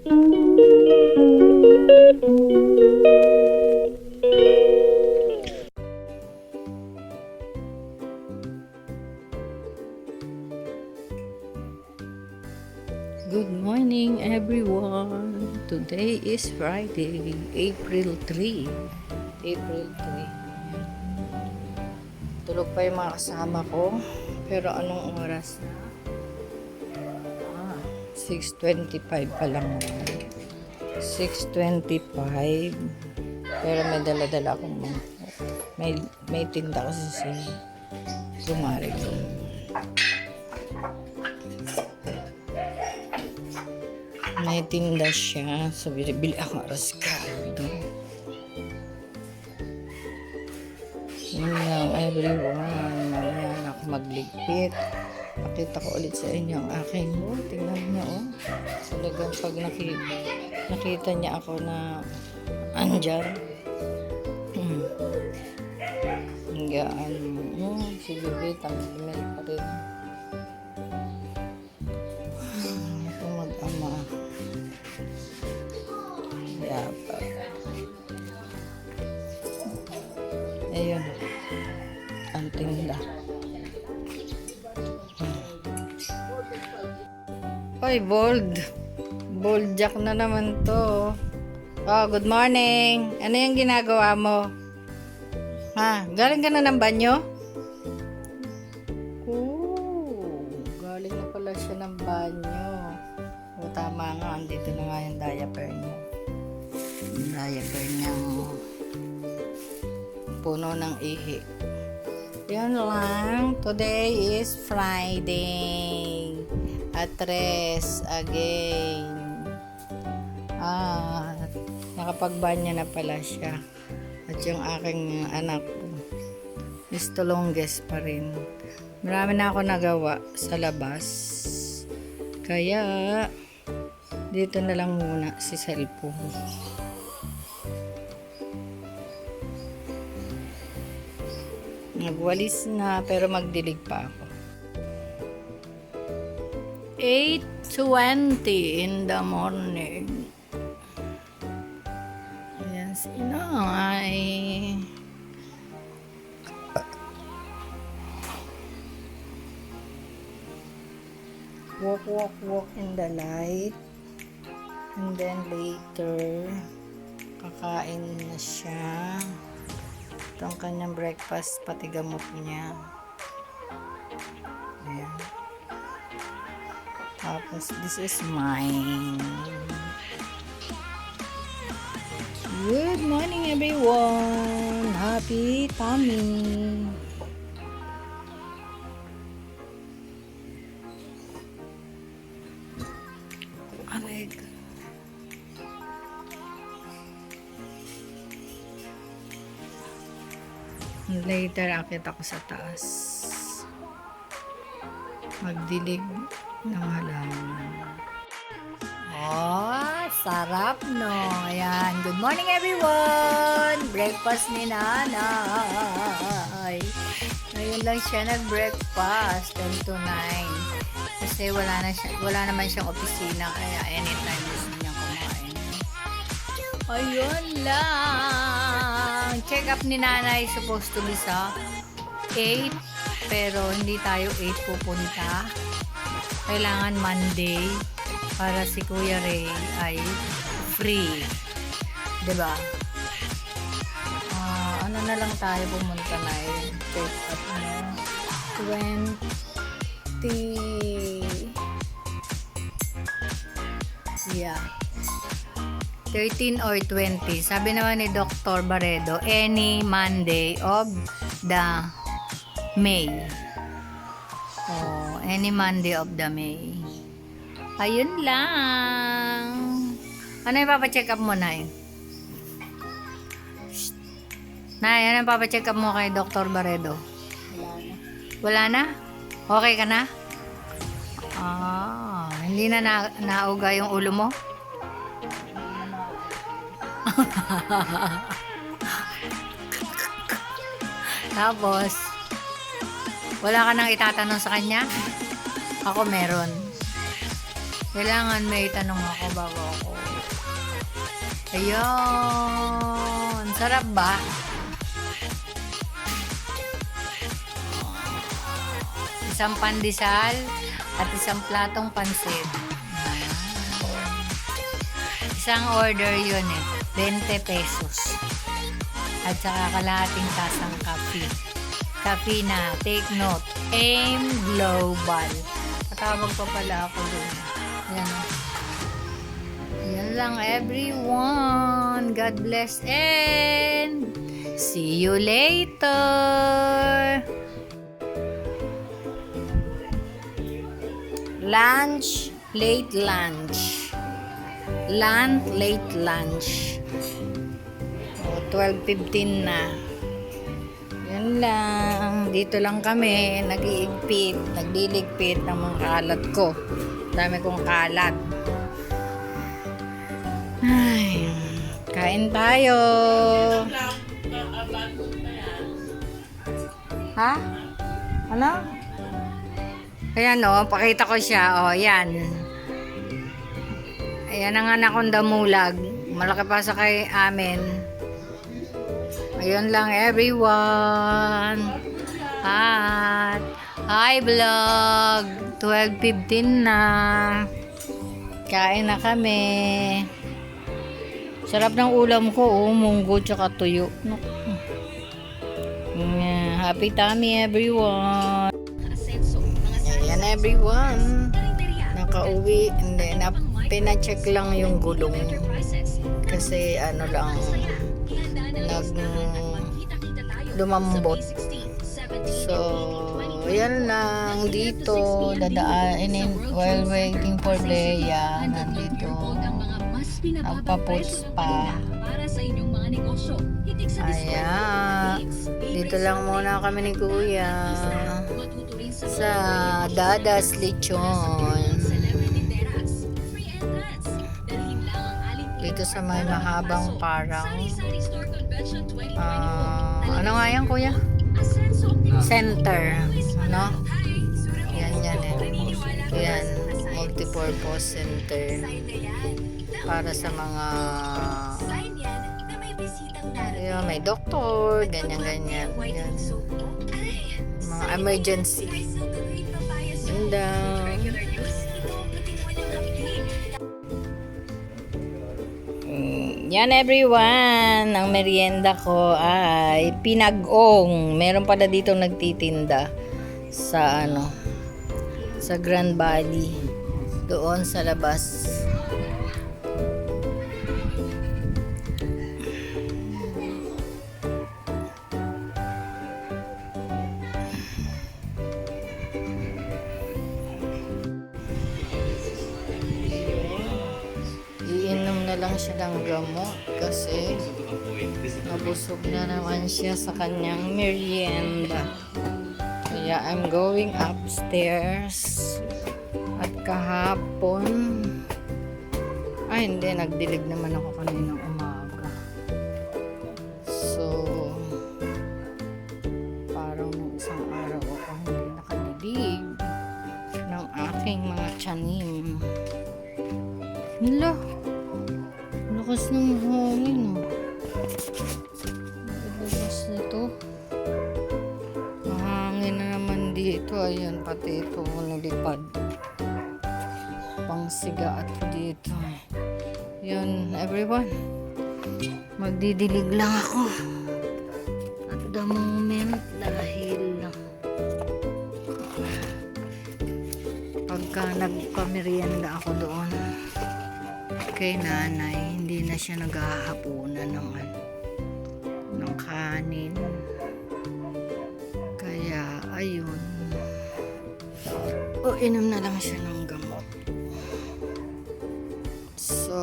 Good morning everyone. Today is Friday, April 3. April 3. Tulog pa yung mga kasama ko. Pero anong oras na? 6:25 pa lang. 6:25. Pero may dala-dala akong may tinda kasi si Kumari ko. May tinda siya. So, bili ako rascado. Yun lang, everyone. Mamaya na ako magligpit. Pakita ko ulit sa inyo ang aking tingnan niyo, oh. Talagang pag nakita niya ako na andyan. Hanggaan. Si Bibi, tamil pa rin. Mag-ama. Dapat. Ayun. Ang tinda. Hoy, bold. Bold jack na naman to. Oh, good morning. Ano yung ginagawa mo? Ha? Galing ka na ng banyo? Galing na pala siya ng banyo. O, tama nga. Andito na nga yung diaper niya. Yung diaper niya puno ng ihi. Yan lang. Today is Friday. Atres again. Nakapagbanyo na pala siya. At yung aking anak is tulongges pa rin. Marami na ako nagawa sa labas. Kaya dito na lang muna si cellphone. Nagwalis na pero magdilig pa ako. 8:20 in the morning. Ayan si Inay. Walk in the light. And then later, kakain na siya. Ito ang kanyang breakfast, pati gamot niya. Ayan. Tapos, this is mine. Good morning, everyone. Happy tummy. Aray. Later, akit ako sa taas. Magdilig ng halaman. Oh, sarap, no? Ayan. Good morning, everyone. Breakfast ni Nanay. Ngayon lang siya nag-breakfast. 10 to 9. Kasi wala naman siyang opisina. Kaya anytime gusto niyang kumain. Ayun lang. Check up ni Nanay supposed to be sa 8. Pero hindi tayo 8 pupunta. Kailangan Monday para si Kuya Ray ay free. Diba? Ano na lang tayo pumunta na check up na 20. Yeah. 13 or 20. Sabi naman ni Dr. Barredo, any Monday of the May. Oh, any Monday of the May. Ayun lang. Ano yung papacheck up mo, Nay? Nay, ano yung papacheck up mo kay Dr. Barredo? Wala na? Okay ka na? Hindi na nauga yung ulo mo? Tapos, wala ka nang itatanong sa kanya? Ako meron. Kailangan may tanong ako bago ako. Ayun. Sarap ba? Isang pandesal at isang platong pansit. Isang order yun 20 pesos. At saka kalahating tasang coffee. Coffee na, take note, AIM Global. Patawag pa pala ako dun. Yan. Yan lang everyone. God bless and see you later. Lunch, late lunch. Late lunch. 12:15 na. Yan lang. Dito lang kami. Nagdiligpit ng mga kalat ko. Dami kong kalat. Ay, kain tayo. Ha? Ano? Ayan pakita ko siya. Yan. Ayan ang anak kong damulag. Malaki pa sa kay amin. Ayun lang everyone. At hi vlog. 12:15 na. Kain na kami. Sarap ng ulam ko, munggo tsaka tuyo. Happy tummy everyone. Ayan everyone. Nakauwi. Hindi, pina-check lang yung gulong. Kasi lumambot. So, yan lang dito. Dadaanin while waiting for Leia. Nandito. Nagpa-puts pa. Ayan. Dito lang muna kami ni Kuya. Sa Dadas Lechon. Dito sa may mahabang parang ano nga yan kuya? Center, no? Yan yan, multipurpose center para sa mga may doktor, ganyan yan. Mga emergency. Ganda. Yan everyone, ang merienda ko ay pinag-ong. Meron pala dito nagtitinda sa sa Grand Valley doon sa labas. Lang siya ng gamot kasi nabusog na naman siya sa kanyang merienda. Kaya I'm going upstairs. At kahapon hindi, nagdilig naman ako kaninang umaga. So parang nung isang araw ako hindi nakadilig ng aking mga tiyanim. Hala, lakas ng hangin labas nito. Mahangin na naman dito. Ayan, pati ito nalipad pang siga at dito. Yun everyone, magdidilig lang ako at the moment dahil pagka nagpamerienda ako doon kay nanay, hindi na siya naghahapunan ng kanin. Kaya ayun, inom na lang siya ng gamot. So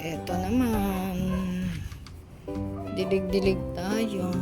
eto naman, dilig-dilig tayo.